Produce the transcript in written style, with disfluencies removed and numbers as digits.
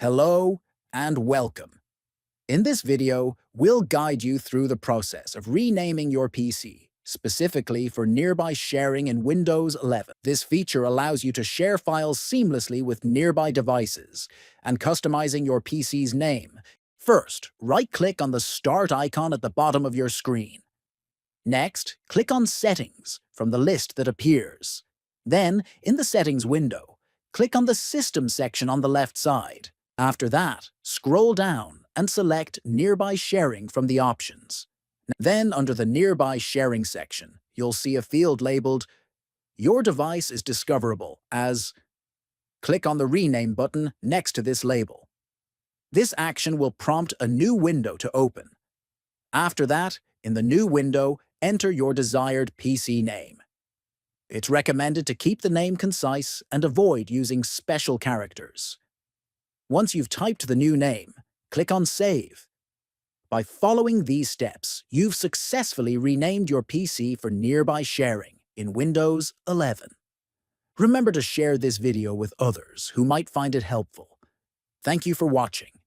Hello and welcome. In this video, we'll guide you through the process of renaming your PC, specifically for nearby sharing in Windows 11. This feature allows you to share files seamlessly with nearby devices and customizing your PC's name. First, right-click on the Start icon at the bottom of your screen. Next, click on Settings from the list that appears. Then, in the Settings window, click on the System section on the left side. After that, scroll down and select Nearby Sharing from the options. Then, under the Nearby Sharing section, you'll see a field labeled Your device is discoverable as. Click on the Rename button next to this label. This action will prompt a new window to open. After that, in the new window, enter your desired PC name. It's recommended to keep the name concise and avoid using special characters. Once you've typed the new name, click on Save. By following these steps, you've successfully renamed your PC for nearby sharing in Windows 11. Remember to share this video with others who might find it helpful. Thank you for watching.